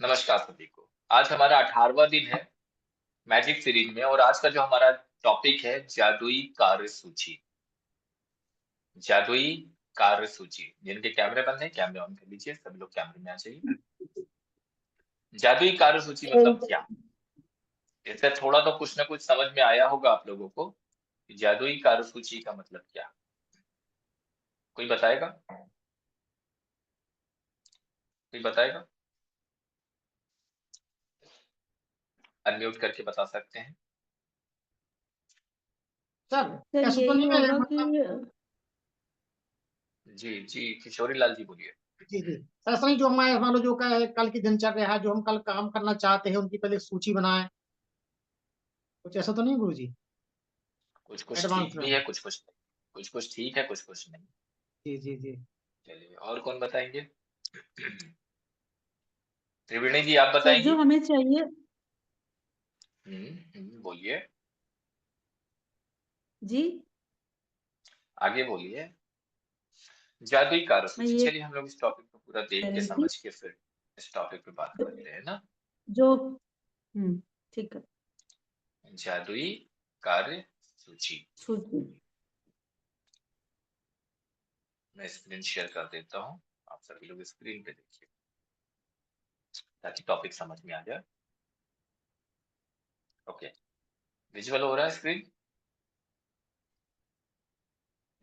नमस्कार सभी को। आज हमारा 18वां दिन है मैजिक सीरीज में और आज का जो हमारा टॉपिक है जादुई कार्य सूची। जादुई कार्य सूची। जिनके कैमरे बंद है कैमरे ऑन कर लीजिए, सभी लोग कैमरे में आ जाइए। जादुई कार्य सूची मतलब क्या? इससे थोड़ा तो कुछ ना कुछ समझ में आया होगा आप लोगों को कि जादुई कार्य सूची का मतलब क्या। कोई बताएगा? कोई बताएगा? अनम्यूट करके बता सकते हैं। सर सर ऐसा तो यही नहीं है होगा मतलब। कि जी जी, किशोरी लाल जी बोलिए। जी जी। सर ऐसा नहीं जो हमारे मान लो जो कल की दिनचर्या है, जो हम कल काम करना चाहते हैं उनकी पहले एक सूची बनाए। कुछ ऐसा तो नहीं गुरु जी? कुछ कुछ एडवांस ठीक में। भी है, कुछ कुछ नहीं। कुछ कुछ ठीक है, कुछ कुछ नहीं। जी जी जी। चलिए, और कौन बताएंगे? त्रिवेणी जी आप सर जो बताएंगी। हमें चाहिए। बोलिए। जी। आगे बोलिए। जादुई कार्य मैं सूची। ये चलिए हम लोग इस टॉपिक को पूरा कह देख के रही थी समझ के फिर इस टॉपिक पे बात करते हैं ना। जो ठीक है। जादुई कार्य सूची। सूची। मैं स्क्रीन शेयर कर देता हूँ। आप सभी लोग स्क्रीन पे देखिए ताकि टॉपिक समझ में आ जाए। ओके, विजुअल हो रहा है स्क्रीन?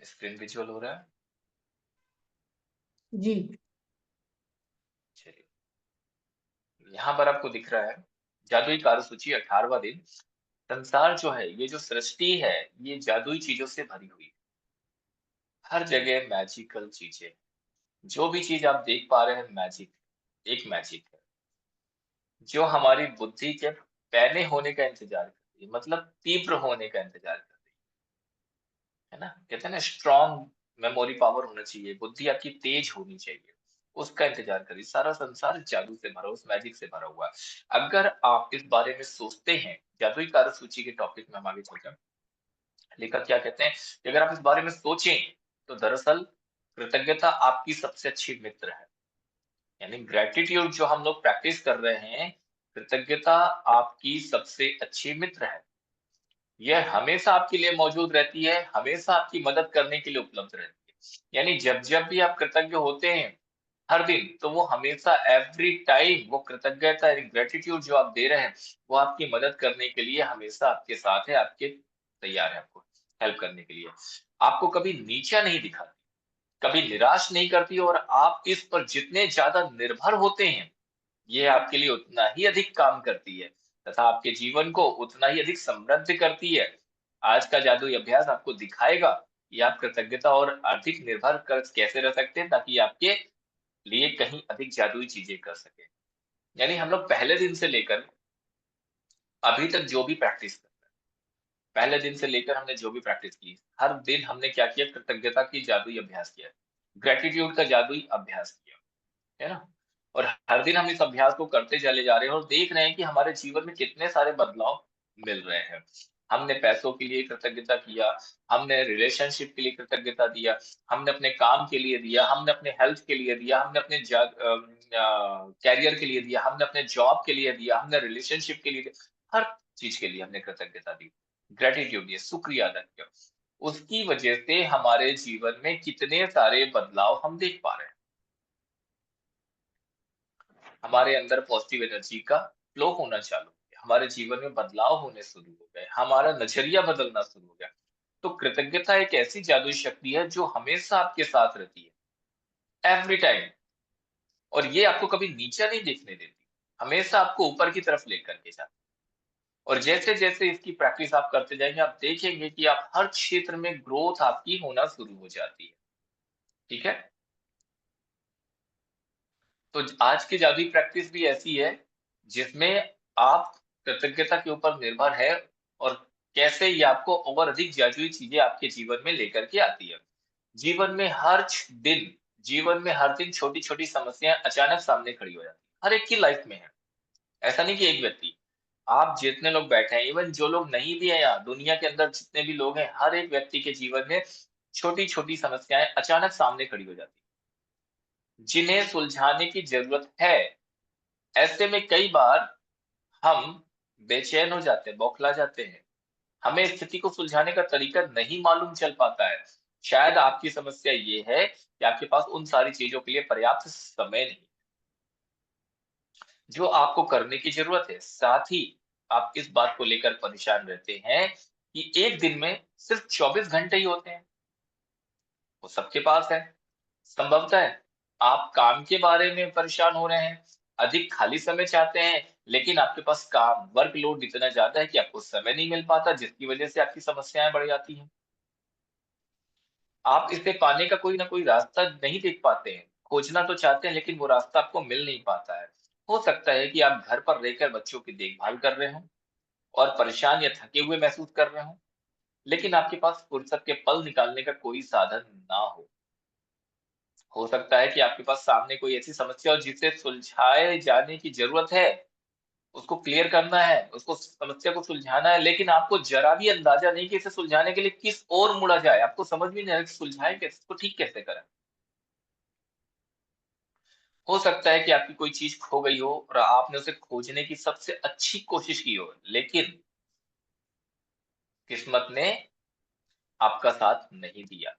स्क्रीन विजुअल हो रहा है? जी। चलिए, यहाँ पर आपको दिख रहा है जादुई कार्य सूची 18वां दिन। संसार जो है, ये जो सृष्टि है, ये जादुई चीजों से भरी हुई है। हर जगह मैजिकल चीजें। जो भी चीज आप देख पा रहे हैं मैजिक, एक मैजिक है जो हमारी बुद्धि के पैने होने का इंतजार करती है, मतलब तीव्र होने का इंतजार करती है ना। कहते हैं ना, स्ट्रॉन्ग मेमोरी पावर होना चाहिए, बुद्धि आपकी तेज होनी चाहिए, उसका इंतजार करिए। सारा संसार जादू से भरा, उस मैजिक से भरा हुआ है। अगर आप इस बारे में सोचते हैं, जादुई कार्य सूची के टॉपिक में हम आगे चलते हैं। लेखक क्या कहते हैं कि अगर आप इस बारे में सोचें तो दरअसल कृतज्ञता आपकी सबसे अच्छी मित्र है। यानी ग्रेटिट्यूड जो हम लोग प्रैक्टिस कर रहे हैं, कृतज्ञता आपकी सबसे अच्छी मित्र है। यह हमेशा आपके लिए मौजूद रहती है, हमेशा आपकी मदद करने के लिए उपलब्ध रहती है। यानी जब जब भी आप कृतज्ञ होते हैं हर दिन, तो वो हमेशा एवरी टाइम वो कृतज्ञता यानी ग्रेटिट्यूड जो आप दे रहे हैं, वो आपकी मदद करने के लिए हमेशा आपके साथ है, आपके तैयार है आपको हेल्प करने के लिए। आपको कभी नीचा नहीं दिखाती, कभी निराश नहीं करती, और आप इस पर जितने ज्यादा निर्भर होते हैं, ये आपके लिए उतना ही अधिक काम करती है तथा आपके जीवन को उतना ही अधिक समृद्ध करती है। आज का जादुई अभ्यास आपको दिखाएगा कि आप कृतज्ञता और अधिक निर्भर कर कैसे रह सकते हैं ताकि आपके लिए कहीं अधिक जादुई चीजें कर सके। यानी हम लोग पहले दिन से लेकर अभी तक जो भी प्रैक्टिस कर रहे हैं, पहले दिन से लेकर हमने जो भी प्रैक्टिस की, हर दिन हमने क्या किया? कृतज्ञता की जादुई अभ्यास किया, ग्रेटिट्यूड का जादुई अभ्यास किया, है ना? और हर दिन हम इस अभ्यास को करते चले जा रहे हैं और देख रहे हैं कि हमारे जीवन में कितने सारे बदलाव मिल रहे हैं। हमने पैसों के लिए कृतज्ञता किया, हमने रिलेशनशिप के लिए कृतज्ञता दिया, हमने अपने काम के लिए दिया, हमने अपने हेल्थ के लिए दिया, हमने अपने कैरियर के लिए दिया, हमने अपने जॉब के लिए दिया, हमने रिलेशनशिप के लिए दिया, हर चीज के लिए हमने कृतज्ञता दी, ग्रेटिट्यूड दिया, शुक्रिया अदा किया। उसकी वजह से हमारे जीवन में कितने सारे बदलाव हम देख पा रहे हैं। हमारे अंदर पॉजिटिव एनर्जी का फ्लो होना चालू हो गया, हमारे जीवन में बदलाव होने शुरू हो गए, हमारा नजरिया बदलना शुरू हो गया। तो कृतज्ञता एक ऐसी जादुई शक्ति है जो हमेशा आपके साथ रहती है, एवरी टाइम। और ये आपको कभी नीचा नहीं देखने देती, हमेशा आपको ऊपर की तरफ लेकर के जाती है। और जैसे जैसे इसकी प्रैक्टिस आप करते जाएंगे, आप देखेंगे कि आप हर क्षेत्र में ग्रोथ आपकी होना शुरू हो जाती है। ठीक है, तो आज की जादुई प्रैक्टिस भी ऐसी है जिसमें आप कृतज्ञता के ऊपर निर्भर है और कैसे ये आपको और अधिक जादुई चीजें आपके जीवन में लेकर के आती है। जीवन में दिन जीवन में हर दिन छोटी छोटी समस्याएं अचानक सामने खड़ी हो जाती है, हर एक की लाइफ में है। ऐसा नहीं कि एक व्यक्ति, आप जितने लोग बैठे हैं, इवन जो लोग नहीं भी है यहाँ दुनिया के अंदर जितने भी लोग हैं, हर एक व्यक्ति के जीवन में छोटी छोटी समस्याएं अचानक सामने खड़ी हो जाती है जिन्हें सुलझाने की जरूरत है। ऐसे में कई बार हम बेचैन हो जाते हैं, बौखला जाते हैं। हमें स्थिति को सुलझाने का तरीका नहीं मालूम चल पाता है। शायद आपकी समस्या ये है कि आपके पास उन सारी चीज़ों के लिए पर्याप्त समय नहीं, जो आपको करने की ज़रूरत है। साथ ही आप इस बात को लेकर परेशान रहते हैं कि एक दिन में सिर्फ़ 24 घंटे ही होते हैं, वो सबके पास है। संभवतः आप काम के बारे में परेशान हो रहे हैं, अधिक खाली समय चाहते हैं, लेकिन आपके पास काम, वर्कलोड इतना ज़्यादा है कि आपको समय नहीं मिल पाता, जिसकी वजह से आपकी समस्याएँ बढ़ जाती हैं। आप इसे पाने का कोई ना कोई रास्ता नहीं देख पाते हैं। खोजना तो चाहते हैं लेकिन वो रास्ता आपको मिल नहीं पाता है। हो सकता है कि आप घर पर रहकर बच्चों की देखभाल कर रहे हों और परेशान या थके हुए महसूस कर रहे हों, लेकिन आपके पास फुर्सत के पल निकालने का कोई साधन ना हो। हो सकता है कि आपके पास सामने कोई ऐसी समस्या हो जिसे सुलझाए जाने की ज़रूरत है, उसको क्लियर करना है, उसको समस्या को सुलझाना है, लेकिन आपको ज़रा भी अंदाज़ा नहीं कि इसे सुलझाने के लिए किस ओर मुड़ा जाए। आपको समझ में नहीं आ रहा कि सुलझाएँ कैसे, इसको ठीक कैसे करें? हो सकता है कि आपकी कोई चीज़ खो गई हो और आपने उसे खोजने की सबसे अच्छी कोशिश की हो, लेकिन किस्मत ने आपका साथ नहीं दिया।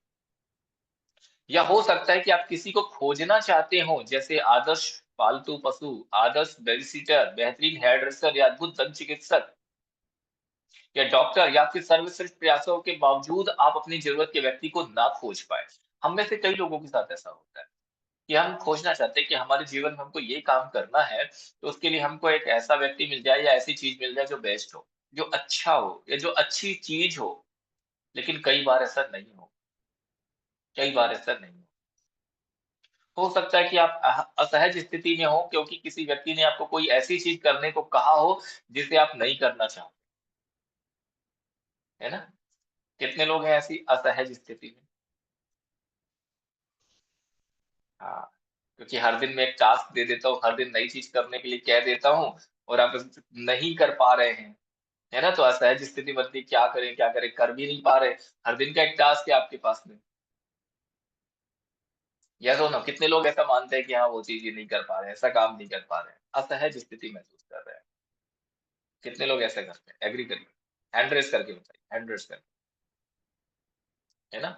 या हो सकता है कि आप किसी को खोजना चाहते हो, जैसे आदर्श पालतू पशु, आदर्श बेबीसिटर, बेहतरीन हेयर ड्रेसर या अद्भुत दंत चिकित्सक या डॉक्टर, या फिर सर्वश्रेष्ठ प्रयासों के बावजूद आप अपनी ज़रूरत के व्यक्ति को ना खोज पाए। हम में से कई लोगों के साथ ऐसा होता है कि हम खोजना चाहते हैं कि हमारे जीवन में हमको ये काम करना है, तो उसके लिए हमको एक ऐसा व्यक्ति मिल जाए या ऐसी चीज़ मिल जाए जो बेस्ट हो, जो अच्छा हो या जो अच्छी चीज़ हो। लेकिन कई बार ऐसा नहीं हो, कई बार ऐसा नहीं हो। हो सकता है कि आप असहज स्थिति में हो क्योंकि किसी व्यक्ति ने आपको कोई ऐसी चीज़ करने को कहा हो, जिसे आप नहीं करना चाहते, है ना? कितने लोग हैं ऐसी असहज स्थिति में? हाँ, क्योंकि हर दिन मैं एक टास्क दे देता हूँ, हर दिन नई चीज़ करने के लिए कह देता हूँ और आप नहीं कर पा रहे हैं, है ना? तो असहज स्थिति बनती है, क्या करें, कर भी नहीं पा रहे। हर दिन का एक टास्क है आपके पास में। यस और नो? कितने लोग ऐसा मानते हैं कि हाँ, वो चीज़ ये नहीं कर पा रहे हैं, ऐसा काम नहीं कर पा रहे हैं, असहज स्थिति महसूस कर रहे हैं। कितने लोग ऐसा करते हैं? एग्री करिए। हैंड रेज़ करके बताइए, हैंड रेज़ करके, है ना?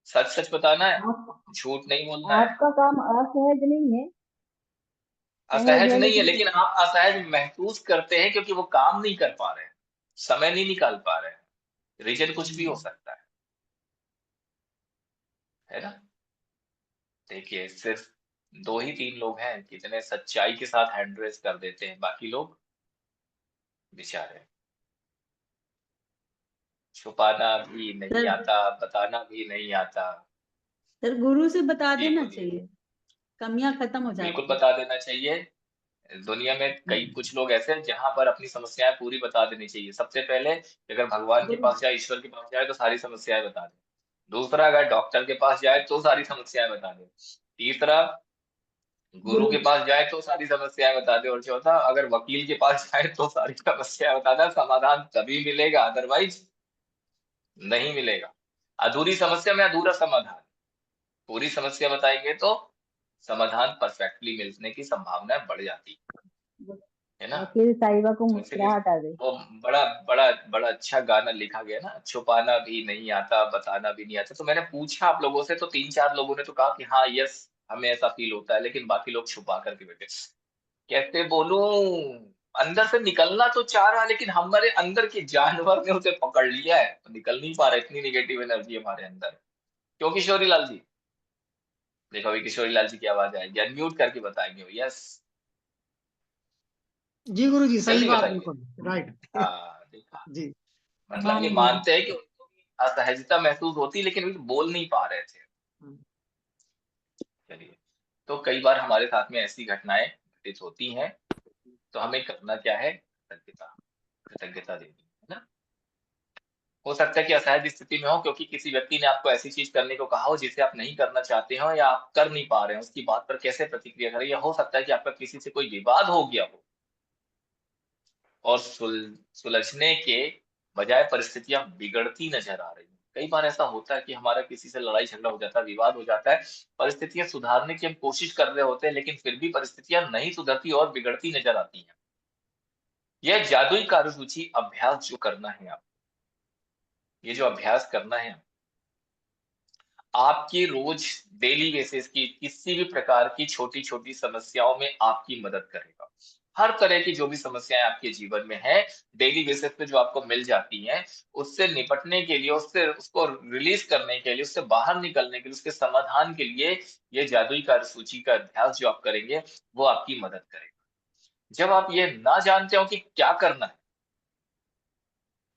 सच-सच बताना है, आप झूठ नहीं बोलना है। आपका काम असहज नहीं है, सहज असहज है नहीं है, लेकिन लेकिन आप असहज महसूस करते हैं क्योंकि वो काम नहीं कर पा रहे हैं, समय नहीं निकाल पा रहे हैं। रीज़न कुछ भी हो सकता है ना? देखिए, सिर्फ़ 2 ही 3 लोग हैं जितने सच्चाई के साथ हैंड रेज़ कर देते हैं, बाकी लोग बेचारे छुपाना भी नहीं सर आता, बताना भी नहीं आता। सर गुरु से बता जी, देना बोलिए। चाहिए, कमियाँ खत्म हो बिल्कुल जाती। बता देना चाहिए। दुनिया में कई हुँ, कुछ लोग ऐसे हैं जहाँ पर अपनी समस्याएँ पूरी बता देनी चाहिए। सबसे पहले अगर भगवान के गुरु पास जाए, ईश्वर के पास जाए तो सारी समस्याएँ बता दें। दूसरा, अगर डॉक्टर के पास जाए तो सारी समस्याएँ बता दें। तीसरा, गुरु गुरु के पास जाए तो सारी समस्याएँ बता दे, और चौथा, अगर वकील के पास जाए तो सारी समस्याएँ बता दें। समाधान तभी मिलेगा, अदरवाइज़ नहीं मिलेगा। अधूरी समस्या में अधूरा समाधान। पूरी समस्या बताएँगे तो समाधान परफेक्टली मिलने की संभावना बढ़ जाती है ना? वकील साहिबा को तो इसीलिए मुस्कुराहट आ गई। वो बड़ा बड़ा बड़ा अच्छा गाना लिखा गया ना, छुपाना भी नहीं आता, बताना भी नहीं आता। तो मैंने पूछा आप लोगों से, तो 3-4 लोगों ने तो कहा कि हाँ, यस, हमें ऐसा फ़ील होता है, लेकिन बाकी लोग छुपा कर के बैठे। कैसे बोलूँ? अंदर से निकलना तो चाह रहा है, लेकिन हमारे अंदर के जानवर ने उसे पकड़ लिया है, तो निकल नहीं पा रहा, इतनी नेगेटिव एनर्जी है हमारे अंदर। क्यों किशोरी लाल जी? देखो अभी किशोरी लाल जी की आवाज़ आएगी, अनम्यूट करके बताएँगे वो, यस, जी गुरुजी, सही जल्दी बात बताइए। बिल्कुल, राइट। हाँ, देखा। जी। मतलब ये मान लिया। मानते हैं कि उनको भी असहजता महसूस होती है, लेकिन वो बोल नहीं पा रहे थे। हुँ। चलिए, तो कई बार हमारे साथ में ऐसी घटनाएँ घटित होती हैं, तो हमें करना क्या है? कृतज्ञता, कृतज्ञता देनी, है ना? हो सकता है कि असहज स्थिति में हो क्योंकि किसी व्यक्ति ने आपको ऐसी चीज़ करने को कहा हो जिसे आप नहीं करना चाहते हो या आप कर नहीं पा रहे हो, उसकी बात पर कैसे प्रतिक्रिया करें, या हो सकता है कि आपका किसी से कोई विवाद हो गया हो और सुलझने के बजाय परिस्थितियाँ बिगड़ती नज़र आ रही हों। कई बार ऐसा होता है कि हमारा किसी से लड़ाई झगड़ा हो जाता है, विवाद हो जाता है, परिस्थितियां सुधारने की हम कोशिश कर रहे होते हैं, लेकिन फिर भी परिस्थितियां नहीं सुधरती और बिगड़ती नजर आती हैं। यह जादुई कार्यसूची अभ्यास जो करना है आप, ये जो अभ्यास करना है आपकी रोज डेली बेसिस की किसी भी प्रकार की छोटी-छोटी समस्याओं में आपकी मदद करेगा। हर तरह की जो भी समस्याएँ आपके जीवन में हैं, डेली बेसिस पे जो आपको मिल जाती हैं, उससे निपटने के लिए, उससे उसको रिलीज़ करने के लिए, उससे बाहर निकलने के लिए, उसके समाधान के लिए ये जादुई कार्यसूची का अभ्यास जो आप करेंगे, वो आपकी मदद करेगा। जब आप ये ना जानते हो कि क्या करना है,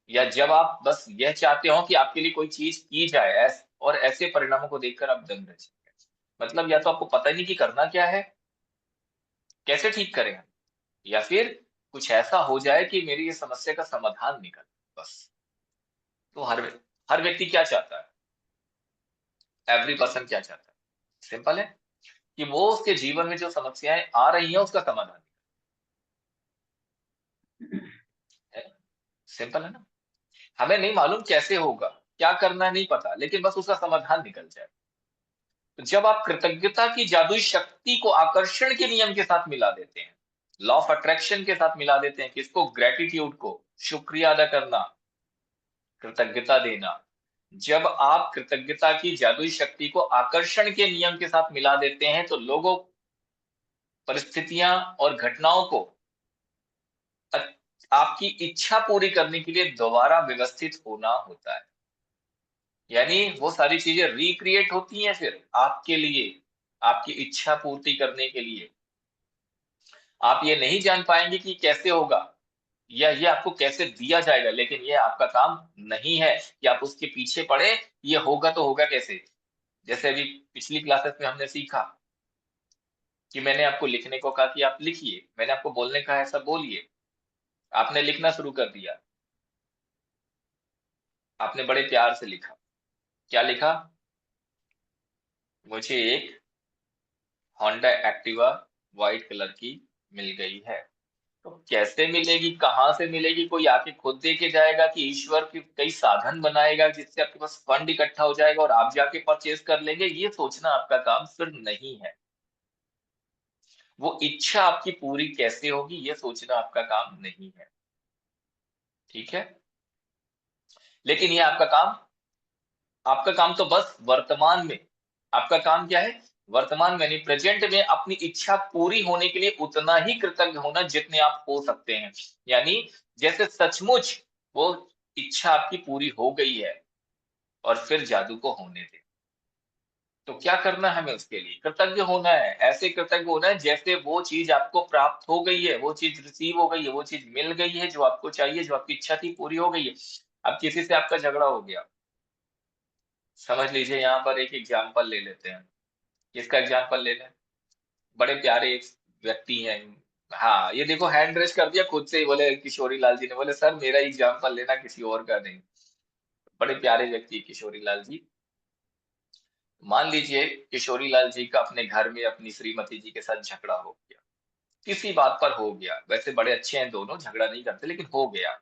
या जब आप बस यह चाहते हो कि आपके लिए कोई चीज़ की जाए और ऐसे परिणामों को देखकर आप दंग रह जाएँ। मतलब या तो आपको पता ही नहीं कि करना क्या है, कैसे ठीक करें हम? या फिर कुछ ऐसा हो जाए कि मेरी ये समस्या का समाधान निकले, बस। तो हर व्यक्ति क्या चाहता है? एवरी पर्सन क्या चाहता है? सिंपल है कि वो उसके जीवन में जो समस्याएँ आ रही हैं, उसका समाधान है। सिंपल है ना? हमें नहीं मालूम कैसे होगा, क्या करना है नहीं पता, लेकिन बस उसका समाधान निकल जाए। तो जब आप कृतज्ञता की जादुई शक्ति को आकर्षण के नियम के साथ मिला देते हैं, लॉ ऑफ अट्रैक्शन के साथ मिला देते हैं, किसको? ग्रेटिट्यूड को, शुक्रिया अदा करना, कृतज्ञता देना। जब आप कृतज्ञता की जादुई शक्ति को आकर्षण के नियम के साथ मिला देते हैं, तो लोगों, परिस्थितियां और घटनाओं को आपकी इच्छा पूरी करने के लिए दोबारा व्यवस्थित होना होता है। यानी वो सारी चीजें रिक्रिएट होती हैं फिर आपके लिए, आपकी इच्छा पूर्ति करने के लिए। आप ये नहीं जान पाएंगे कि कैसे होगा या ये आपको कैसे दिया जाएगा, लेकिन ये आपका काम नहीं है कि आप उसके पीछे पड़े, ये होगा तो होगा कैसे। जैसे अभी पिछली क्लासेस में हमने सीखा कि मैंने आपको लिखने को कहा कि आप लिखिए, मैंने आपको बोलने कहा ऐसा बोलिए, आपने लिखना शुरू कर दिया, आपने बड़े प्यार से लिखा। क्या लिखा? मुझे एक होंडा एक्टिवा व्हाइट कलर की मिल गई है। तो कैसे मिलेगी, कहाँ से मिलेगी, कोई आके खुद दे के जाएगा कि ईश्वर के कई साधन बनाएगा जिससे आपके पास फंड इकट्ठा हो जाएगा और आप जाके परचेज कर लेंगे? ये सोचना आपका काम फिर नहीं है। वो इच्छा आपकी पूरी कैसे होगी, ये सोचना आपका काम नहीं है। ठीक है? लेकिन ये आपका काम तो बस वर्तमान में, आपका काम क्या है? वर्तमान में, यानी प्रेजेंट में अपनी इच्छा पूरी होने के लिए उतना ही कृतज्ञ होना जितने आप हो सकते हैं। यानी जैसे सचमुच वो इच्छा आपकी पूरी हो गई है और फिर जादू को होने दें। तो क्या करना है हमें उसके लिए? कृतज्ञ होना है। ऐसे कृतज्ञ होना है जैसे वो चीज़ आपको प्राप्त हो गई है, वो चीज़ रिसीव हो गई है, वो चीज़ मिल गई है जो आपको चाहिए, जो आपकी इच्छा थी पूरी हो गई है। अब किसी से आपका झगड़ा हो गया, समझ लीजिए यहाँ पर एक एग्ज़ाम्पल ले लेते हैं। किसका एग्ज़ाम्पल ले लें? बड़े प्यारे एक व्यक्ति हैं। हाँ, ये देखो हैंड रेज़ कर दिया खुद से ही, बोले किशोरी लाल जी ने, बोले सर मेरा एग्ज़ाम्पल लेना किसी और का नहीं। बड़े प्यारे व्यक्ति किशोरी लाल जी। मान लीजिए किशोरी लाल जी का अपने घर में अपनी श्रीमती जी के साथ झगड़ा हो गया। किसी बात पर हो गया। वैसे बड़े अच्छे हैं दोनों, झगड़ा नहीं करते, लेकिन हो गया।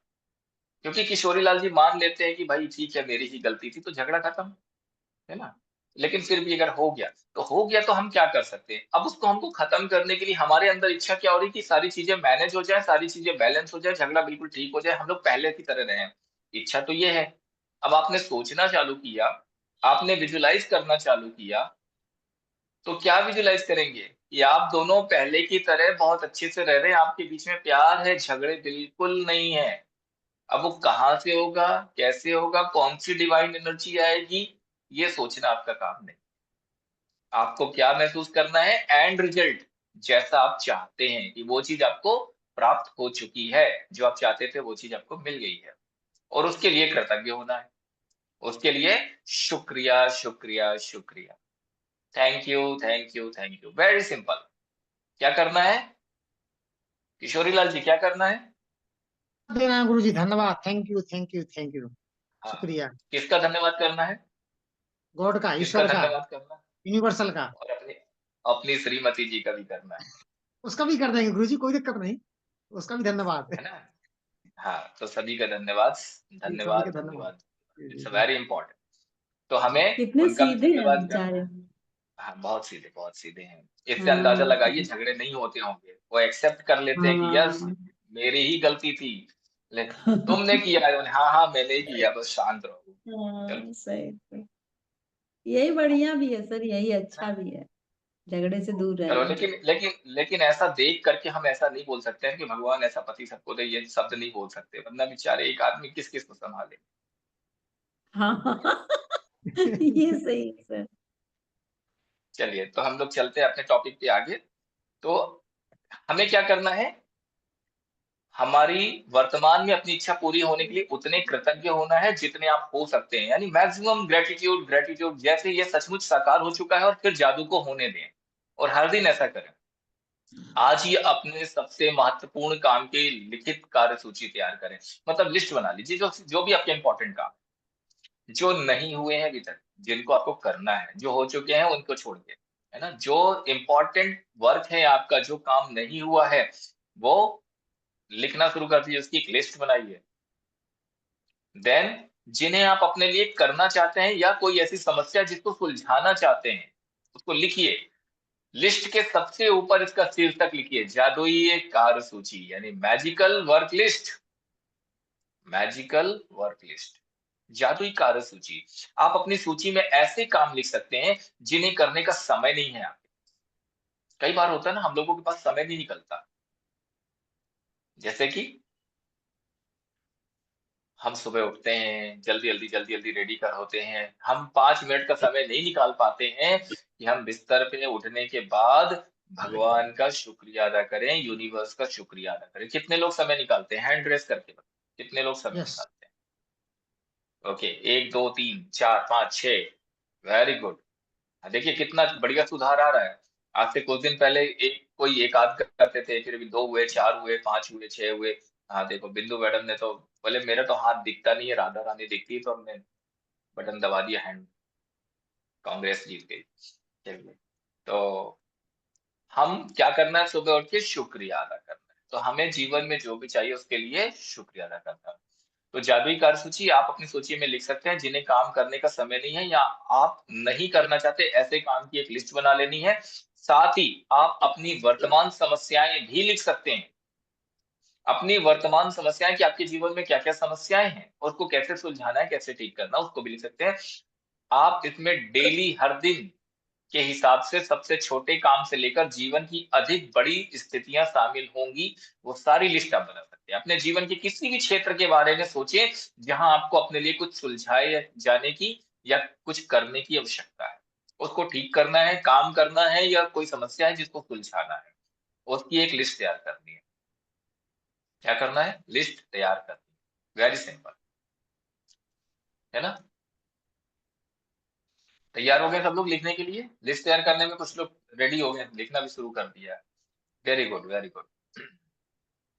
क्योंकि किशोरी लाल जी मान लेते हैं कि भाई ठीक है मेरी ही गलती थी तो झगड़ा खत्म, है ना? लेकिन फिर भी अगर हो गया तो हम क्या कर सकते हैं? अब उसको हमको खत्म करने के लिए हमारे अंदर इच्छा क्या हो रही है कि सारी चीज़ें मैनेज हो जाएँ, सारी चीज़ें बैलेंस हो जाए, झगड़ा बिल्कुल ठीक हो जाए, हम लोग पहले की तरह रहें। इच्छा तो ये है। अब आपने सोचना चालू किया, आपने विजुअलाइज़ करना चालू किया, तो क्या विजुअलाइज़ करेंगे? कि आप दोनों पहले की तरह बहुत अच्छे से रह रहे हैं, आपके बीच में प्यार है, झगड़े बिल्कुल नहीं है। अब वो कहाँ से होगा, कैसे होगा, कौन-सी डिवाइन एनर्जी आएगी, ये सोचना आपका काम नहीं। आपको क्या महसूस करना है? एंड रिजल्ट जैसा आप चाहते हैं कि वो चीज़ आपको प्राप्त हो चुकी है, जो आप चाहते थे वो चीज़ आपको मिल गई है और उसके लिए कृतज्ञ होना है। उसके लिए शुक्रिया, शुक्रिया, शुक्रिया। Thank you, thank you, thank you. Very simple. क्या करना है? किशोरी लाल जी क्या करना है? देना है गुरुजी, धन्यवाद, thank you, thank you, thank you. हाँ, शुक्रिया। किसका धन्यवाद करना है? गॉड का, किसका ईश्वर का, धन्यवाद करना है? यूनिवर्सल का। और अपनी अपनी श्रीमती जी का भी करना उसका भी कर देंगे गुरुजी, कोई दिक्कत नहीं, उसका भी धन्यवाद। है ना? हाँ, तो सभी का धन्यवाद, जी, सभी धन्यवाद, का धन्यवाद। धन्यवाद। जी, जी, इट्स जी। Very important. तो हमें कितने उनका भी सीधे हैं धन्यवाद करना बेचारे। है। हाँ, बहुत सीधे हैं। इससे अंदाजा हाँ लगाइए झगड़े नहीं होते होंगे। वो एक्सेप्ट कर लेते हैं कि यस, हाँ। मेरी ही गलती थी। ले तुमने किया है? हाँ, हाँ, मैंने ही किया, बस शांत रहो। चलो, हाँ सही सही। यही बढ़िया भी है सर, यही है ना? अच्छा भी है, झगड़े से दूर चलो, रहना। लेकिन ऐसा देख करके हम ऐसा नहीं बोल सकते हैं कि भगवान ऐसा पति सबको दे, ये शब्द नहीं बोल सकते, वरना बेचारे एक आदमी किस-किस को सँभाले। हाँ ये सही है सर। चलिए, तो हम लोग चलते हैं अपने टॉपिक पे आगे। तो हमें क्या करना है? हमारी वर्तमान में अपनी इच्छा पूरी होने के लिए उतने कृतज्ञ होना है जितने आप हो सकते हैं, यानी मैक्सिमम ग्रेटिट्यूड ग्रेटिट्यूड, जैसे ये सचमुच साकार हो चुका है, और फिर जादू को होने दें और हर दिन ऐसा करें। आज ही अपने सबसे महत्वपूर्ण काम की लिखित कार्य सूची तैयार करें, मतलब लिस्ट बना लीजिए, जो जो भी आपके इंपॉर्टेंट काम, जो नहीं हुए हैं अभी तक, जिनको आपको करना है, जो हो चुके हैं उनको छोड़ के, है ना? जो इंपॉर्टेंट वर्क है आपका, जो काम नहीं हुआ है, वो लिखना शुरू कर दीजिए, उसकी एक लिस्ट बनाइए। देन जिन्हें आप अपने लिए करना चाहते हैं, या कोई ऐसी समस्या जिसको सुलझाना चाहते हैं, उसको लिखिए। लिस्ट के सबसे ऊपर इसका शीर्षक लिखिए, जादुई कार्य सूची, यानी magical work list. Magical work list, जादुई कार्य सूची। आप अपनी सूची में ऐसे काम लिख सकते हैं जिन्हें करने का समय नहीं है आपके। कई बार होता है ना, हम लोगों के पास समय नहीं निकलता। जैसे कि हम सुबह उठते हैं, जल्दी-जल्दी रेडी कर होते हैं। हम 5 मिनट का समय नहीं निकाल पाते हैं कि हम बिस्तर पे उठने के बाद भगवान का शुक्रिया अदा करें, यूनिवर्स का शुक्रिया अदा करें। कितने लोग समय निकालते हैं? हैंड रेज़ करके बताओ, कितने लोग समय यस। निकालते हैं? Okay, 1, 2, 3, 4, 5, 6, very good. देखिए कितना बढ़िया सुधार आ रहा है। आज से कुछ दिन पहले कोई 1 आध करते थे, फिर अभी 2 हुए, 4 हुए, 5 हुए, 6 हुए। हाँ, देखो बिंदु मैडम ने तो बोले मेरा तो हाथ दिखता नहीं है, राधा रानी दिखती है, तो हमने बटन दबा दिया हैंड, कांग्रेस जीत गई। चलिए, तो हम क्या करना है? सुबह उठ के शुक्रिया अदा करना है। तो हमें जीवन में जो भी चाहिए उसके लिए शुक्रिया अदा करना है। तो जादुई कार्य सूची आप अपनी सूची में लिख सकते हैं, जिन्हें काम करने का समय नहीं है या आप नहीं करना चाहते, ऐसे काम की एक लिस्ट बना लेनी है। साथ ही आप अपनी वर्तमान समस्याएं भी लिख सकते हैं। अपनी वर्तमान समस्याएं, कि आपके जीवन में क्या क्या समस्याएं हैं और उसको कैसे सुलझाना है, कैसे ठीक करना है, उसको भी लिख सकते हैं। आप इसमें डेली, हर दिन के हिसाब से सबसे छोटे काम से लेकर जीवन की अधिक बड़ी स्थितियां शामिल होंगी, वो सारी लिस्ट आप बना सकते हैं। अपने जीवन के किसी भी क्षेत्र के बारे में सोचें जहां आपको अपने लिए कुछ सुलझाए जाने की या कुछ करने की आवश्यकता है। उसको ठीक करना है, काम करना है, या कोई समस्या है जिसको सुलझाना है, उसकी एक लिस्ट तैयार करनी है। क्या करना है? लिस्ट तैयार करनी है। वेरी सिंपल, है ना? तैयार हो गए सब लोग लिखने के लिए? लिस्ट तैयार करने में कुछ लोग रेडी हो गए, लिखना भी शुरू कर दिया है। Very good, very good.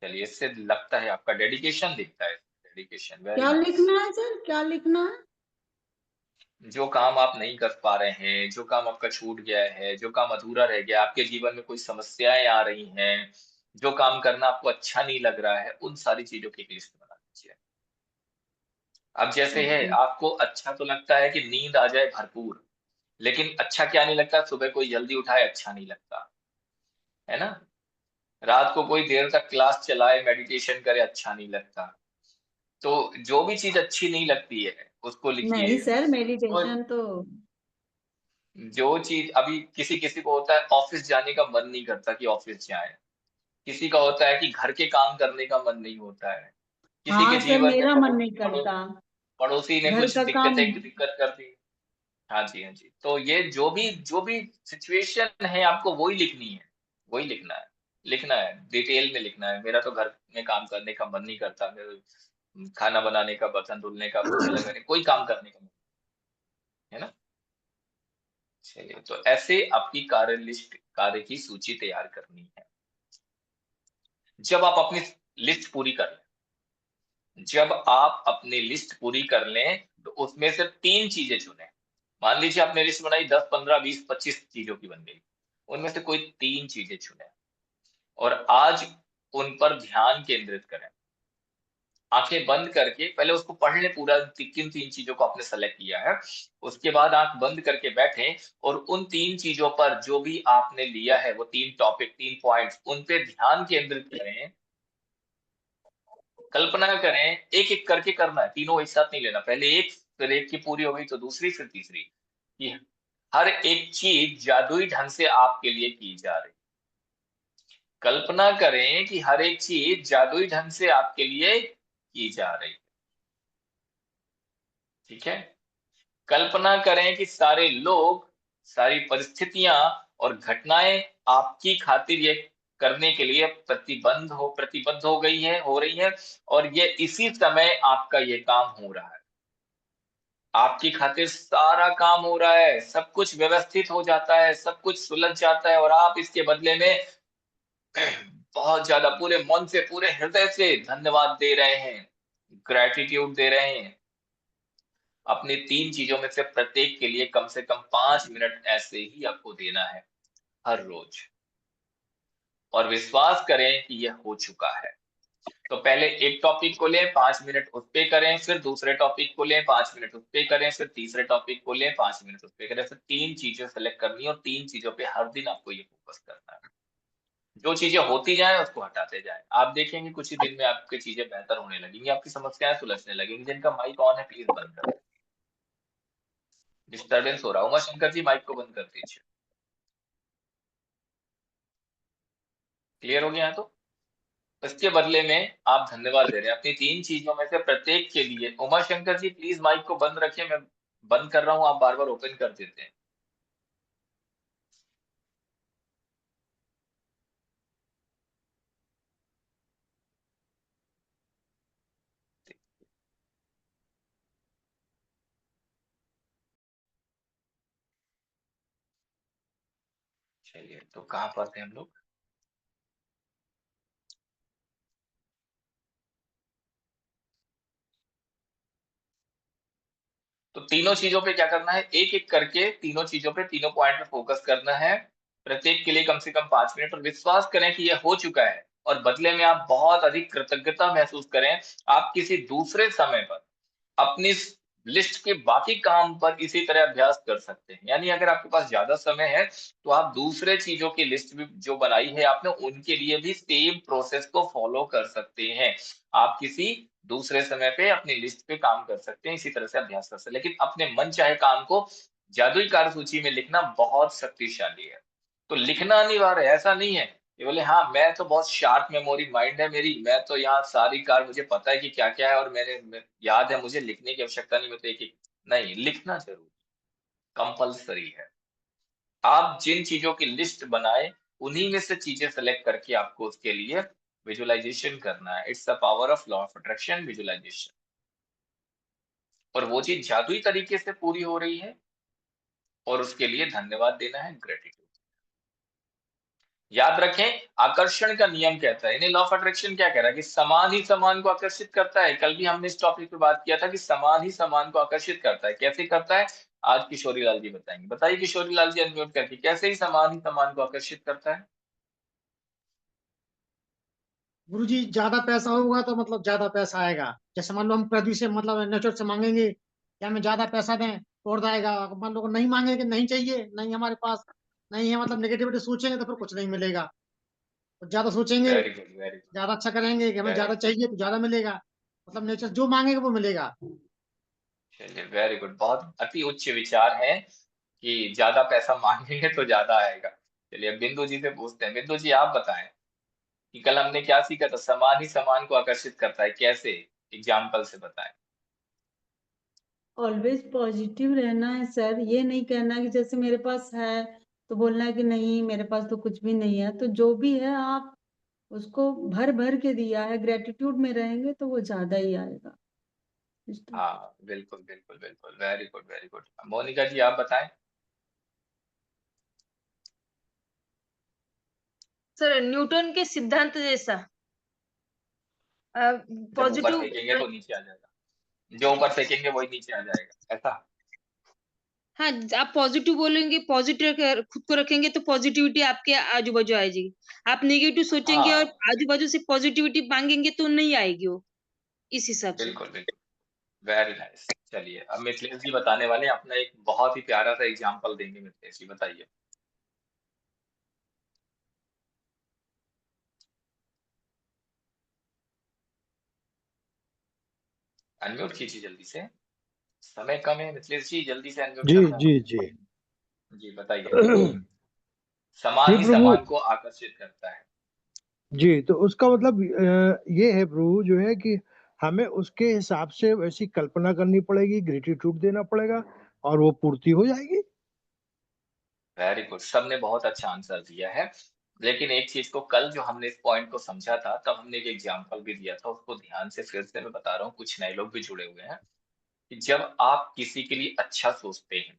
चलिए, इससे लगता है आपका डेडिकेशन दिखता है। डेडिकेशन, वेरी क्या नाइस। लिखना है सर, क्या लिखना है? जो काम आप नहीं कर पा रहे हैं, जो काम आपका छूट गया है, जो काम अधूरा रह गया, आपके जीवन में कोई समस्याएं आ रही हैं, जो काम करना आपको अच्छा नहीं लग रहा है, उन सारी चीजों की एक लिस्ट बना लीजिए। अब जैसे है, ओके। आपको अच्छा तो लगता है कि नींद आ जाए भरपूर, लेकिन अच्छा क्या नहीं लगता? सुबह कोई जल्दी उठाए, अच्छा नहीं लगता, है ना? रात को कोई देर तक क्लास चलाए, मेडिटेशन करे, अच्छा नहीं लगता। तो जो भी चीज अच्छी नहीं लगती है उसको नहीं लिखिए। सर, और मेडिटेशन तो। जो चीज, अभी किसी किसी को होता है ऑफिस जाने का मन नहीं करता कि ऑफिस जाए, किसी का होता है कि घर के काम करने का मन नहीं होता है, किसी के हाँ सर, जीवन में मेरा मन नहीं करता। पड़ोसी ने घर कुछ का काम। दिक्कत कर दी। हाँ जी, हाँ जी। तो ये जो भी सिचुएशन है, आपको वही लिखनी है, वही लिखना है, डिटेल में लिखना है। मेरा तो घर में काम करने का मन नहीं करता, मेरे खाना बनाने का, बर्तन धुलने का, पोछा लगाने, कोई काम करने का मन, है ना? चलिए, तो ऐसे आपकी कार्य की सूची तैयार करनी है। जब आप अपनी लिस्ट पूरी कर लें, जब आप अपनी लिस्ट पूरी कर लें, तो उसमें से 3 चीज़ें चुनें। मान लीजिए आपने लिस्ट बनाई 10, 15, 20, 25 चीज़ों की बन गई। उनमें से कोई 3 चीज़ें चुनें और आज उन पर ध्यान केंद्रित करें। आंखें बंद करके पहले उसको पढ़ ले पूरा, किन 3 चीज़ों को आपने सेलेक्ट किया है। उसके बाद आँख बंद करके बैठें और उन 3 चीज़ों पर जो भी आपने लिया है, वो 3 टॉपिक, 3 पॉइंट्स, उन पे ध्यान केंद्रित करें। कल्पना करें, एक-एक करके करना है, तीनों एक साथ नहीं लेना। पहले एक, फिर एक की पूरी हो गई तो दूसरी, फिर तीसरी। कि हर एक चीज़ जादुई ढंग से आपके लिए की जा रही है। कल्पना करें कि हर एक चीज़ जादुई ढंग से आपके लिए की जा रही है। ठीक है? कल्पना करें कि सारे लोग, सारी परिस्थितियाँ और घटनाएँ आपकी खातिर ये करने के लिए प्रतिबद्ध हो रही हैं और ये इसी समय आपका ये काम हो रहा है। आपकी खातिर सारा काम हो रहा है, सब कुछ व्यवस्थित हो जाता है, सब कुछ सुलझ जाता है और आप इसके बदले में बहुत ज़्यादा पूरे मन से, पूरे हृदय से धन्यवाद दे रहे हैं, ग्रैटिट्यूड दे रहे हैं। अपनी 3 चीज़ों में से प्रत्येक के लिए कम से कम 5 मिनट ऐसे ही आपको देना है, हर रोज़। और विश्वास करें कि यह हो चुका है। तो पहले एक टॉपिक को लें, 5 मिनट उस पे करें, फिर दूसरे टॉपिक को लें, 5 मिनट उस पे करें, फिर तीसरे टॉपिक को लें, 5 मिनट उस पे करें, फिर 3 चीज़ें सेलेक्ट करनी है और 3 चीज़ों पे हर दिन आपको ये फोकस करना है। जो चीज़ें होती जाएँ, उसको हटाते जाएँ। आप देखेंगे कुछ ही दिन में आपकी चीज़ें बेहतर होने लगेंगी, आपकी समस्याएँ सुलझने लगेंगी। जिनका माइक ऑन है, प्लीज़ बंद कर दें। डिस्टर्बेंस हो रहा है। उमा शंकर जी, माइक को बंद कर दीजिए। क्लियर हो गया है तो? इसके बदले में आप धन्यवाद दे रहे हैं। अपनी 3 चीज़ों में से प्रत्येक के लिए उमा शंकर जी प्लीज़ माइक को बंद रखिए, मैं बंद कर रहा हूँ, आप बार-बार ओपन कर देते हैं। चलिए, तो कहाँ पर थे हम लोग? तो तीनों चीज़ों पे क्या करना है, एक-एक करके तीनों चीज़ों पे, तीनों पॉइंट पे फोकस करना है। प्रत्येक के लिए कम से कम 5 मिनट और विश्वास करें कि ये हो चुका है और बदले में आप बहुत अधिक कृतज्ञता महसूस करें। आप किसी दूसरे समय पर अपनी इस लिस्ट के बाकी काम पर इसी तरह अभ्यास कर सकते हैं। यानी अगर आपके पास ज़्यादा समय है, तो आप दूसरे चीज़ों की लिस्ट भी जो बनाई है आपने, उनके लिए भी सेम प्रोसेस को फ़ॉलो कर सकते हैं। आप किसी दूसरे समय पे अपनी लिस्ट पे काम कर सकते हैं, इसी तरह से अभ्यास कर सकते हैं। लेकिन अपने मनचाहे काम को जादुई कार्यसूची में लिखना बहुत शक्तिशाली है। तो लिखना अनिवार्य है, ऐसा नहीं है ये बोले हाँ, मैं तो बहुत शार्प मेमोरी माइंड है मेरी, मैं तो यहाँ सारी कार मुझे पता है कि क्या-क्या है और याद है, मुझे लिखने की आवश्यकता नहीं, मैं तो एक-एक नहीं, लिखना ज़रूरी, कंपल्सरी है। आप जिन चीज़ों की लिस्ट बनाएँ, उन्हीं में से चीज़ें सेलेक्ट करके आपको उसके लिए विजुअलाइज़ेशन करना है। It's the power of law of attraction, visualisation. और वो चीज़ जादुई तरीके से पूरी हो रही है और उसके लिए धन्यवाद देना है, ग्रैटिट्यूड। याद रखें, आकर्षण का नियम कहता है, यानी लॉ ऑफ अट्रैक्शन क्या कह रहा है कि समान ही समान को आकर्षित करता है। कल भी हमने इस टॉपिक पे बात किया था कि समान ही समान को आकर्षित करता है। कैसे करता है? आज किशोरी लाल जी बताएंगे। बताइए किशोरी लाल जी, अनम्यूट करके, कैसे ही समान ही समान को आकर्षित करता है? गुरुजी ज्यादा पैसा होगा तो मतलब ज्यादा पैसा आएगा। जैसे मान लो हम पृथ्वी से मतलब नेचर से मांगेंगे कि हमें ज्यादा पैसा दें तो और आएगा। मान लो नहीं मांगेंगे, नहीं चाहिए, नहीं हमारे पास नहीं है, मतलब नेगेटिविटी सोचेंगे तो फिर कुछ नहीं मिलेगा। तो ज्यादा सोचेंगे, वेरी गुड, वेरी गुड, ज्यादा अच्छा करेंगे कि हमें वेरी ज्यादा गुड। चाहिए तो ज्यादा मिलेगा। मतलब नेचर जो मांगेगा वो मिलेगा। चलिए, वेरी गुड। बहुत अति उच्च विचार हैं कि ज्यादा पैसा मांगेंगे तो ज्यादा आएगा। चलिए, अब बिंदु जी से पूछते हैं। बिंदु जी, आप बताएं कि कल हमने क्या सीखा था? समान ही समान को आकर्षित करता है, कैसे? एग्जाम्पल से बताएं। ऑलवेज पॉजिटिव रहना है सर। ये नहीं कहना कि जैसे मेरे पास है तो बोलना है कि नहीं मेरे पास तो कुछ भी नहीं है। तो जो भी है आप उसको भर भर के दिया है, ग्रेटिट्यूड में रहेंगे तो वो ज्यादा ही आएगा। हाँ, बिल्कुल, बिल्कुल, बिल्कुल। Very good, very good. Monika ji, आप बताएँ? सर न्यूटन के सिद्धांत जैसा जब ऊपर पॉजिटिव। फेंकेंगे तो नीचे आ जाएगा। जो ऊपर फेंकेंगे वही नीचे आ जाएगा, ऐसा? हाँ, आप पॉजिटिव बोलेंगे, पॉजिटिव खुद को रखेंगे तो पॉजिटिविटी आपके आजू-बाजू आ जाएगी। आप नेगेटिव सोचेंगे और हाँ, आजू-बाजू से पॉजिटिविटी माँगेंगे तो नहीं आएगी वो। इस हिसाब से। बिल्कुल, बिल्कुल। Very nice. चलिए, अब मिथिलेश जी बताने वाले हैं अपना एक बहुत ही प्यारा सा एग्जाम्पल देंगे। मिथिलेश जी बताइए। अनम्यूट कीजिए जल्दी से। समय कम है मिथिलेश जी, जल्दी से अनम्यूट जी करना। जी जी जी बताइए। जी समान ही प्रभु। समान को आकर्षित करता है। जी, तो उसका मतलब ये है प्रभु जो है कि हमें उसके हिसाब से वैसी कल्पना करनी पड़ेगी, ग्रेटिट्यूड देना पड़ेगा और वो पूर्ति हो जाएगी। वेरी गुड, सबने बहुत अच्छा आंसर दिया है। लेकिन एक चीज को कल जो हमने इस पॉइंट को समझा था, तब हमने एक एग्जाम्पल भी दिया था, उसको ध्यान से फिर से मैं बता रहा हूँ, कुछ नए लोग भी जुड़े हुए हैं। कि जब आप किसी के लिए अच्छा सोचते हैं,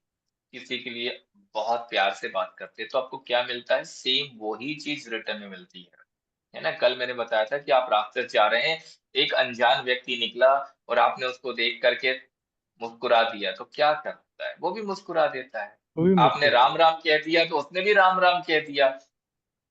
किसी के लिए बहुत प्यार से बात करते हैं, तो आपको क्या मिलता है? सेम वही चीज रिटर्न में मिलती है ना? कल मैंने बताया था कि आप रास्ते से जा रहे हैं, एक अनजान व्यक्ति निकला और आपने उसको देख करके मुस्कुरा दिया, तो क्या करता है? वो भी मुस्कुरा देता है। वो भी आपने मुस्कुरा राम राम कह दिया तो उसने भी राम राम कह दिया।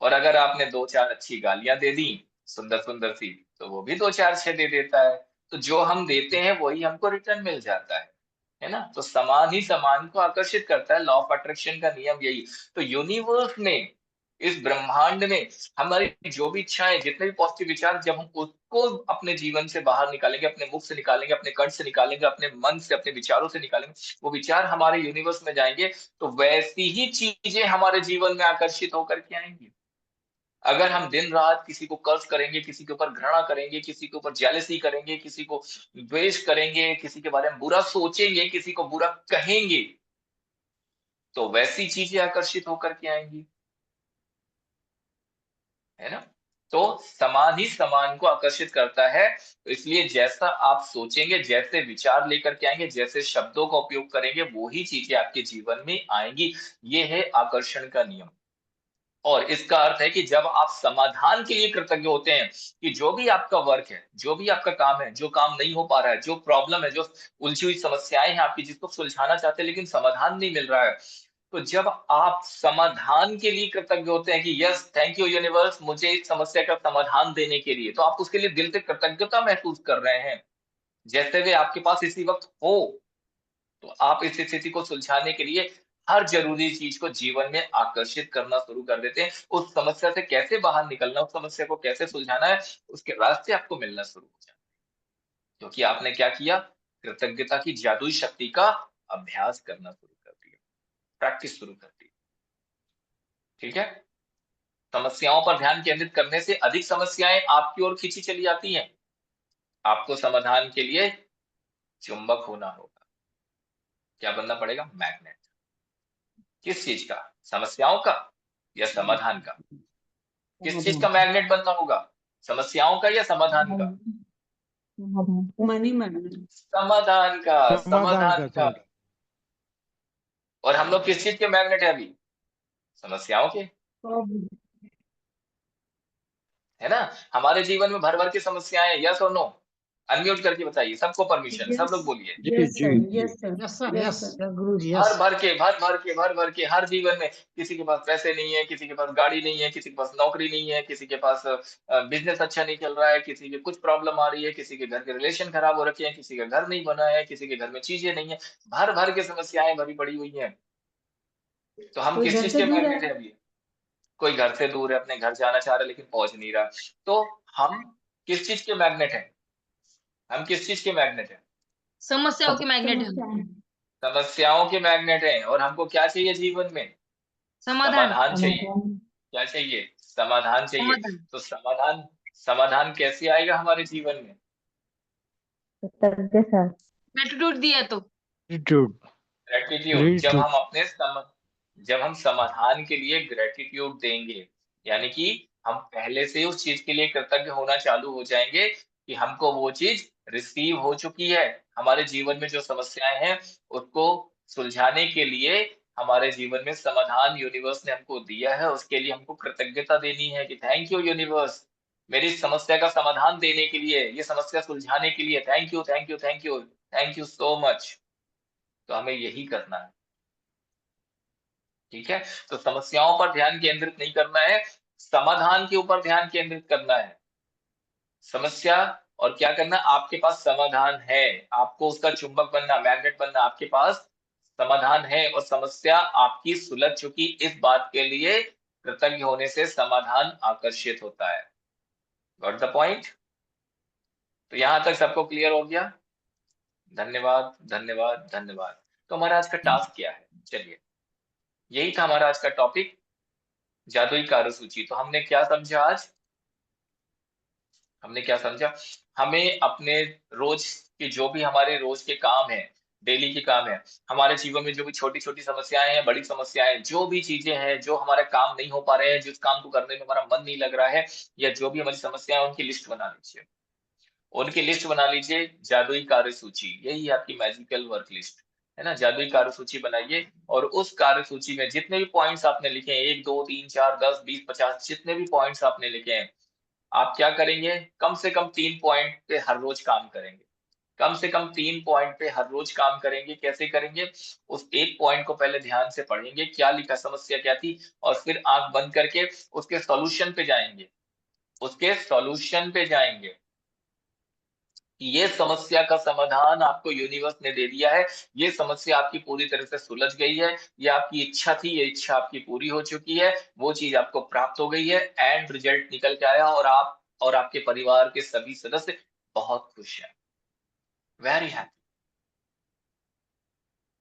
और अगर आपने 2-4 अच्छी गालियां दे दी, सुंदर सुंदर सी, तो वो भी 2-4 अच्छे दे देता है। तो जो हम देते हैं वही हमको रिटर्न मिल जाता है ना? तो समान ही समान को आकर्षित करता है। लॉ ऑफ अट्रैक्शन का नियम यही। तो यूनिवर्स में, इस ब्रह्मांड में हमारी जो भी इच्छाएं, जितने भी पॉजिटिव विचार, जब हम उसको अपने जीवन से बाहर निकालेंगे, अपने मुख से निकालेंगे, अपने कंठ से निकालेंगे, अपने मन से, अपने विचारों से निकालेंगे, वो विचार हमारे यूनिवर्स में जाएंगे, तो वैसी ही चीजें हमारे जीवन में आकर्षित होकर के आएंगी। अगर हम दिन रात किसी को कर्ज करेंगे, किसी के ऊपर घृणा करेंगे, किसी के ऊपर जेलसी करेंगे, किसी को द्वेष करेंगे, किसी के बारे में बुरा सोचेंगे, किसी को बुरा कहेंगे, तो वैसी चीजें आकर्षित होकर के आएंगी, है ना? तो समान ही समान को आकर्षित करता है। तो इसलिए जैसा आप सोचेंगे, जैसे विचार लेकर के आएंगे, जैसे शब्दों का उपयोग करेंगे, वो ही चीजें आपके जीवन में आएंगी। ये है आकर्षण का नियम। और इसका अर्थ है कि जब आप समाधान के लिए कृतज्ञ होते हैं, कि जो भी आपका वर्क है, जो भी आपका काम है, जो काम नहीं हो पा रहा है, जो प्रॉब्लम है, जो उलझी हुई समस्याएं हैं आपकी, जिसको सुलझाना चाहते हैं लेकिन समाधान नहीं मिल रहा है, तो जब आप समाधान के लिए कृतज्ञ होते हैं कि यस थैंक यू यूनिवर्स, मुझे इस समस्या का समाधान देने के लिए, तो आप उसके लिए दिल से कृतज्ञता महसूस कर रहे हैं, जैसे वे आपके पास इसी वक्त हो। तो आप इस स्थिति को सुलझाने के लिए हर ज़रूरी चीज़ को जीवन में आकर्षित करना शुरू कर देते हैं। उस समस्या से कैसे बाहर निकलना, उस समस्या को कैसे सुलझाना है, उसके रास्ते आपको मिलना शुरू हो जाते हैं। क्योंकि आपने क्या किया? कृतज्ञता की जादुई शक्ति का अभ्यास करना शुरू कर दिया, प्रैक्टिस शुरू कर दी। ठीक है? समस्याओं पर ध्यान केंद्रित करने से अधिक समस्याएँ आपकी ओर खींची चली जाती हैं। आपको समाधान के लिए चुंबक होना होगा। क्या बनना पड़ेगा? मैग्नेट। किस चीज़ का? समस्याओं का या समाधान का? किस चीज का मैग्नेट बनना होगा? समस्याओं का या समाधान का? Money magnet. समाधान का, समाधान समाधान का का। समाधान। और हम लोग किस चीज के मैग्नेट है अभी? समस्याओं के, है ना? हमारे जीवन में भर भर के समस्याएं, यस और नो? अनम्यूट करके बताइए, सबको परमिशन, सब लोग बोलिए। जी यस जी सर, जी yes sir, yes sir, yes yes sir. Yes गुरु जी, भर यस। भर के, भर भर के, भर भर के हर जीवन में। किसी के पास पैसे नहीं है, किसी के पास गाड़ी नहीं है, किसी के पास नौकरी नहीं है, किसी के पास बिजनेस अच्छा नहीं चल रहा है, किसी के कुछ प्रॉब्लम आ रही है, किसी के घर के रिलेशन खराब हो रखे हैं, किसी का घर नहीं बना है, किसी के घर में चीजें नहीं है। भर भर के समस्याएं भरी पड़ी हुई हैं। तो हम कोई किस घर चीज से के दूर है। मैग्नेट है अभी? कोई घर से दूर है, अपने घर जाना चाह रहा है लेकिन पहुंच नहीं रहा। तो हम किस चीज के मैग्नेट हैं? हम किस चीज के मैग्नेट हैं? समस्याओं के मैग्नेट है। समस्या। समस्याओं के मैग्नेट हैं। और हमको क्या चाहिए जीवन में? समाधान, समाधान चाहिए। समाधान। क्या चाहिए? समाधान चाहिए। समाधान। तो समाधान, समाधान कैसे आएगा हमारे जीवन में? कृतज्ञ सर। ग्रेटिट्यूड दिया तो। ग्रेटिट्यूड। ग्रेटिट्यूड। ग्रेटिट्यूड। जब हम समाधान के लिए ग्रेटिट्यूड देंगे, यानी कि हम पहले से उस चीज के लिए कृतज्ञ होना चालू हो जाएंगे कि हमको वो चीज रिसीव हो चुकी है। हमारे जीवन में जो समस्याएं हैं उसको सुलझाने के लिए हमारे जीवन में समाधान यूनिवर्स ने हमको दिया है, उसके लिए हमको कृतज्ञता देनी है कि थैंक यू यूनिवर्स, मेरी इस समस्या का समाधान देने के लिए, ये समस्या सुलझाने के लिए। Thank you, thank you, thank you, thank you so much. तो हमें यही करना है। ठीक है? तो समस्याओं पर ध्यान केंद्रित नहीं करना है, समाधान के ऊपर ध्यान केंद्रित करना है। समस्या और क्या करना, आपके पास समाधान है, आपको उसका चुंबक बनना, मैग्नेट बनना, आपके पास समाधान है और समस्या आपकी सुलझ चुकी, इस बात के लिए कृतज्ञ होने से समाधान आकर्षित होता है। Got the point? तो यहां तक सबको क्लियर हो गया? धन्यवाद, धन्यवाद, धन्यवाद। तो हमारा आज का टास्क क्या है? चलिए, यही था हमारा आज का टॉपिक, जादुई कार्यसूची। तो हमने क्या समझा आज? हमने क्या समझा? हमें अपने रोज के जो भी हमारे रोज के काम है, डेली के काम है, हमारे जीवन में जो भी छोटी-छोटी समस्याएं हैं, बड़ी समस्याएं, जो भी चीजें हैं, जो हमारे काम नहीं हो पा रहे हैं, जिस काम को करने में हमारा मन नहीं लग रहा है, या जो भी हमारी समस्या है, उनकी लिस्ट बना लीजिए। उनकी लिस्ट बना लीजिए, जादुई कार्यसूची, यही है आपकी मैजिकल वर्क लिस्ट, है ना? जादुई कार्यसूची बनाइए और उस कार्यसूची में जितने भी पॉइंट्स आपने लिखे हैं, 1, 2, 3, 4, 10, 20, 50, जितने भी पॉइंट्स आपने लिखे हैं, आप क्या करेंगे? कम से कम 3 पॉइंट पे हर रोज काम करेंगे। कम से कम 3 पॉइंट पे हर रोज काम करेंगे। कैसे करेंगे? उस एक पॉइंट को पहले ध्यान से पढ़ेंगे, क्या लिखा, समस्या क्या थी, और फिर आँख बंद करके उसके सॉल्यूशन पे जाएँगे। उसके सॉल्यूशन पे जाएँगे। ये समस्या का समाधान आपको यूनिवर्स ने दे दिया है, ये समस्या आपकी पूरी तरह से सुलझ गई है, ये आपकी इच्छा थी, ये इच्छा आपकी पूरी हो चुकी है, वो चीज आपको प्राप्त हो गई है, एंड रिजल्ट निकल के आया और आप और आपके परिवार के सभी सदस्य बहुत खुश हैं, वेरी हैप्पी,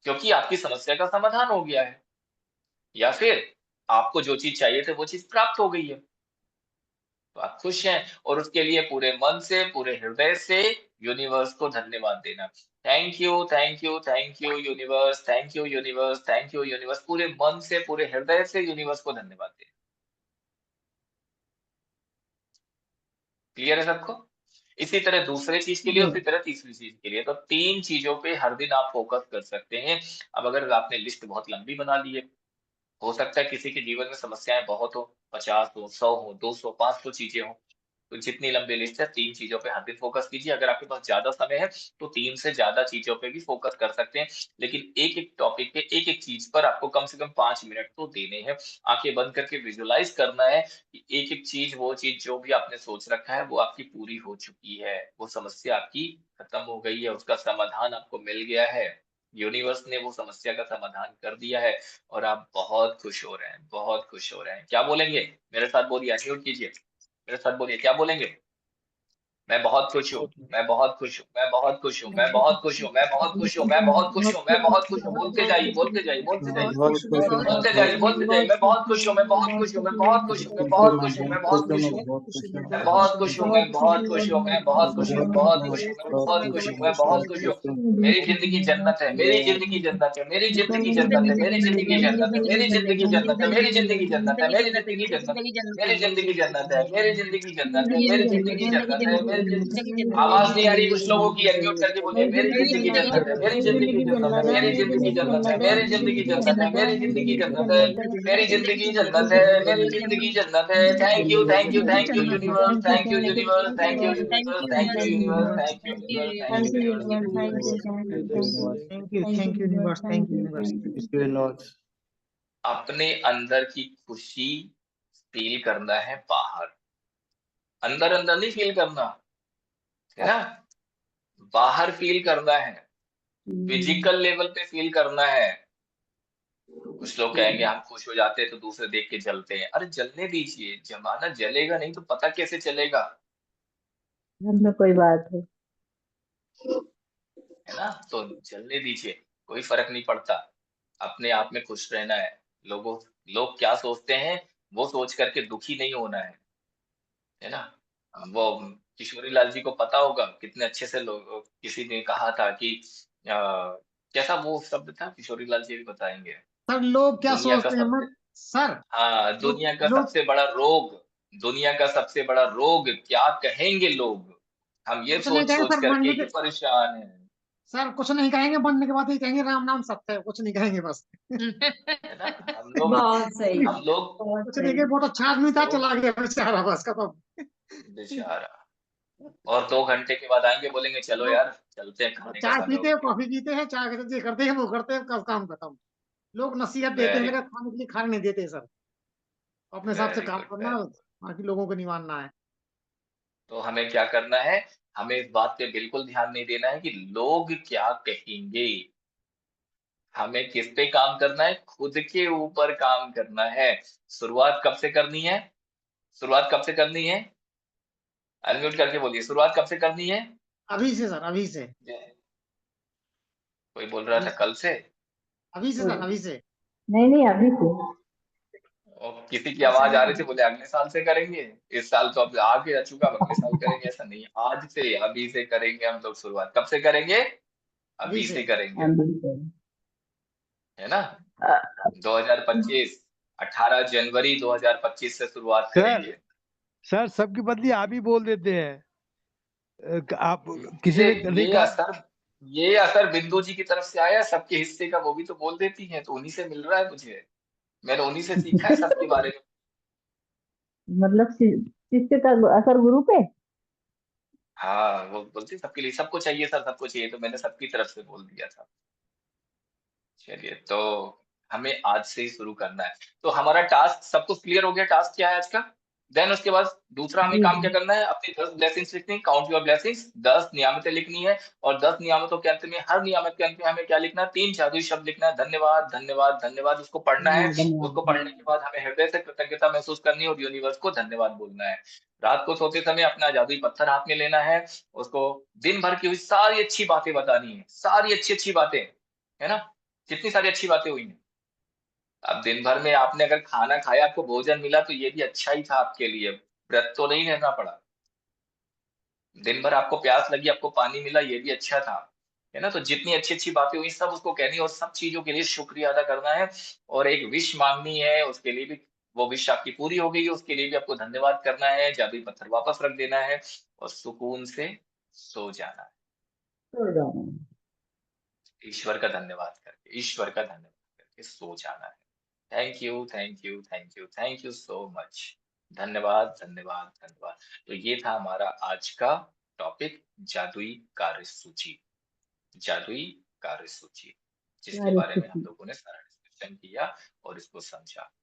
क्योंकि आपकी समस्या का समाधान हो गया है, या फिर आपको जो चीज चाहिए थी वो चीज प्राप्त हो गई है, तो आप खुश हैं और उसके लिए पूरे मन से, पूरे हृदय से यूनिवर्स को धन्यवाद देना। Thank you, thank you, thank you universe, thank you universe, thank you universe, पूरे मन से, पूरे हृदय से यूनिवर्स को धन्यवाद देना। क्लियर है सबको? इसी तरह दूसरे चीज के लिए, उसी तरह तीसरी चीज के लिए, तो 3 चीजों पे हर दिन आप फोकस कर सकते हैं। अब अगर आपने लिस्ट बहुत लंबी बना ली है, हो सकता है किसी के जीवन में समस्याएं बहुत हो, 50 हो, 100 हो, 200, 500 चीजें हो, तो जितनी लंबी लिस्ट है, 3 चीजों पे हर दिन फोकस कीजिए। अगर आपके पास ज्यादा समय है तो 3 से ज्यादा चीजों पे भी फोकस कर सकते हैं, लेकिन एक एक टॉपिक पे, एक एक चीज पर आपको कम से कम 5 मिनट तो देने हैं। आंखें बंद करके विजुलाइज करना है कि एक एक चीज, वो चीज जो भी आपने सोच रखा है वो आपकी पूरी हो चुकी है, वो समस्या आपकी खत्म हो गई है, उसका समाधान आपको मिल गया है, यूनिवर्स ने वो समस्या का समाधान कर दिया है और आप बहुत खुश हो रहे हैं, बहुत खुश हो रहे हैं। क्या बोलेंगे? मेरे साथ बोलिए, अनम्यूट कीजिए, मेरे साथ बोलिए, क्या बोलेंगे? मैं बहुत खुश हूँ, मैं बहुत खुश हूँ, मैं बहुत खुश हूँ, मैं बहुत खुश हूँ, मैं बहुत खुश हूँ, मैं बहुत खुश हूँ, मैं बहुत खुश हूँ। बोलते जाइए, बोलते जाइए, बोलते मैं जाइए, बहुत खुश हूँ, मैं बहुत खुश बोलते हूँ, जाइए, बोलते जाइए। मैं बहुत खुश हूँ, मैं बहुत खुश हूँ, मैं बहुत खुश हूँ, मैं बहुत खुश हूँ, मैं बहुत खुश हूँ, मैं बहुत खुश हूँ, मैं बहुत खुश हूँ, मैं बहुत खुश हूँ, बहुत खुश हूँ, मैं बहुत खुश हूँ, मैं बहुत खुश हूँ। मेरी जिंदगी जन्नत है, मेरी जिंदगी जन्नत है, मेरी जिंदगी जन्नत है, मेरी जिंदगी जन्नत है, मेरी जिंदगी जन्नत है, मेरी जिंदगी जन्नत है, मेरी जिंदगी जन्नत है, मेरी जिंदगी जन्नत है, मेरी जिंदगी जन्नत है, मेरी जिंदगी जन्नत है, मेरी जिंदगी। आवाज नहीं आ रही कुछ लोगों की, अनम्यूट करके बोलिए, मेरी जिंदगी जन्नत है, मेरी जिंदगी जन्नत है, मेरी जिंदगी जन्नत है, मेरी जिंदगी जन्नत है, मेरी जिंदगी जन्नत है, मेरी जिंदगी जन्नत है, मेरी जिंदगी जन्नत है। Thank you, thank you, thank you universe, thank you universe, thank you universe, thank you universe, thank you universe, thank you universe. Thank you universe, thank you universe. अपने अंदर की खुशी फील करना है बाहर, अंदर अंदर नहीं फील करना, है ना? बाहर फील करना है, फिजिकल लेवल पे फील करना है। कुछ लोग कहेंगे हम खुश हो जाते हैं तो दूसरे देख के जलते हैं। अरे जलने दीजिए, जमाना जलेगा नहीं तो पता कैसे चलेगा, में कोई बात है। है ना? तो जलने दीजिए, कोई फर्क नहीं पड़ता, अपने आप में खुश रहना है। लोग क्या सोचते हैं वो सोच करके दुखी नहीं होना है ना? वो किशोरी लाल जी को पता होगा, कितने अच्छे से लोग, किसी ने कहा था कि कैसा वो शब्द था, किशोरी लाल जी भी बताएंगे। सर लोग क्या दुनिया का सोचते हैं सबसे, मत सर, हाँ, लोग दुनिया का लोग सबसे बड़ा रोग, दुनिया का सबसे बड़ा रोग क्या कहेंगे लोग, हम ये कुछ नहीं सोच कहेंगे सोच सर, करके ही परेशान हैं, सर कुछ नहीं कहेंगे, बनने के बाद ही कहेंगे राम नाम सत्य है, कुछ नहीं कहेंगे बस। है ना? हम लोग बहुत सही, हम लोग बहुत कुछ नहीं सही। कहेंगे, बहुत अच्छा आदमी था, लोग चला गया बेचारा, बस खत्म। बेचारा, और 2 घंटे के बाद आएंगे, बोलेंगे चलो लोग यार चलते हैं, खाने का चाय समय हो पीते हैं, गया। कॉफी पीते हैं, चाय ये करते हैं, वो करते हैं, काम खत्म। लोग नसीहत देते हैं, वेरी लगा गुड, खाने के लिए, खाने नहीं देते सर। अपने हिसाब से वेरी काम गुड, करना, वेरी गुड। बाकी लोगों को नहीं मानना है। तो हमें क्या करना है? हमें इस बात पे बिल्कुल ध्यान नहीं देना है कि लोग क्या कहेंगे। हमें किस पे काम करना है? खुद के ऊपर काम करना है। शुरुआत कब से करनी है? शुरुआत कब से करनी है? अनम्यूट करके बोलिए, शुरुआत कब से करनी है? अभी से सर, अभी से। कोई बोल रहा अभी था से, कल से? अभी से सर, अभी से। नहीं अभी से। और किसी की कल से आवाज आ रही नहीं। थी, बोले अगले साल से करेंगे। इस साल तो अब आगे आ चुका, अब अगले साल करेंगे, ऐसा नहीं है। आज से, अभी से करेंगे हम लोग शुरुआत। कब से करेंगे? अभी अभी से। से करेंगे, अभी से। है ना? 2025, 18 जनवरी 2025 से शुरुआत करेंगे। सर सबकी बदली आप ही बोल देते हैं। आप किसी ने नहीं ये कहा? असर ये असर बिंदु जी की तरफ से आया, सबके हिस्से का। वो भी तो बोल देती हैं, तो उन्हीं से मिल रहा है मुझे। मैंने उन्हीं से सीखा है सबके बारे में। मतलब शिष्य का असर गुरु पे। हाँ, वो बोलती सबके लिए, सबको चाहिए सर, सबको चाहिए, तो मैंने सबकी तरफ से बोल दिया था। चलिए, तो हमें आज से ही शुरू करना है। तो हमारा टास्क सबको क्लियर हो गया, टास्क क्या है आज का? देन उसके बाद दूसरा हमें जी काम जी। क्या करना है? अपनी 10 ब्लेसिंग्स लिखनी, काउंट योर ब्लेसिंग्स, 10 नियामतें लिखनी है। और 10 नियामतों के अंत में, हर नियामत के अंत में हमें क्या लिखना है? 3 जादुई शब्द लिखना है। धन्यवाद, धन्यवाद, धन्यवाद। उसको पढ़ना है। उसको पढ़ने के बाद हमें हृदय से कृतज्ञता महसूस करनी है और यूनिवर्स को धन्यवाद बोलना है। रात को सोते समय अपना जादुई पत्थर हाथ में लेना है। उसको दिन भर की हुई सारी अच्छी बातें बतानी है, सारी अच्छी-अच्छी बातें, है ना? कितनी सारी अच्छी बातें हुई हैं। अब दिन भर में आपने अगर खाना खाया, आपको भोजन मिला, तो ये भी अच्छा ही था आपके लिए। व्रत तो नहीं रहना पड़ा। दिन भर आपको प्यास लगी, आपको पानी मिला, ये भी अच्छा था, है ना? तो जितनी अच्छी-अच्छी बातें हुई, सब उसको कहनी है और सब चीज़ों के लिए शुक्रिया अदा करना है। और एक विश माँगनी है, उसके लिए भी वो विश आपकी पूरी हो गई है, उसके लिए भी आपको धन्यवाद करना है, जादुई पत्थर वापस रख देना है और सुकून से सो जाना है। सो जाना। ईश्वर का धन्यवाद करके, ईश्वर का धन्यवाद करके सो जाना है। Thank you, thank you, thank you, thank you so much. धन्यवाद, धन्यवाद, धन्यवाद। तो ये था हमारा आज का टॉपिक, जादुई कार्यसूची। जादुई कार्यसूची, जिसके सारी बारे में हम खुशी। लोगों ने सारा डिस्कशन किया और इसको समझा।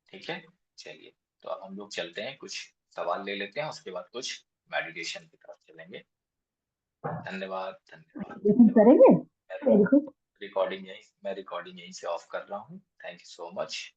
ठीक है? चलिए, तो अब हम लोग चलते हैं, कुछ सवाल ले लेते हैं, उसके बाद कुछ मेडिटेशन की तरफ चलेंगे। धन्यवाद, धन्यवाद, लेकिन धन्यवाद। करेंगे। Very good. मैं रिकॉर्डिंग यहीं से ऑफ कर रहा हूँ। Thank you so much.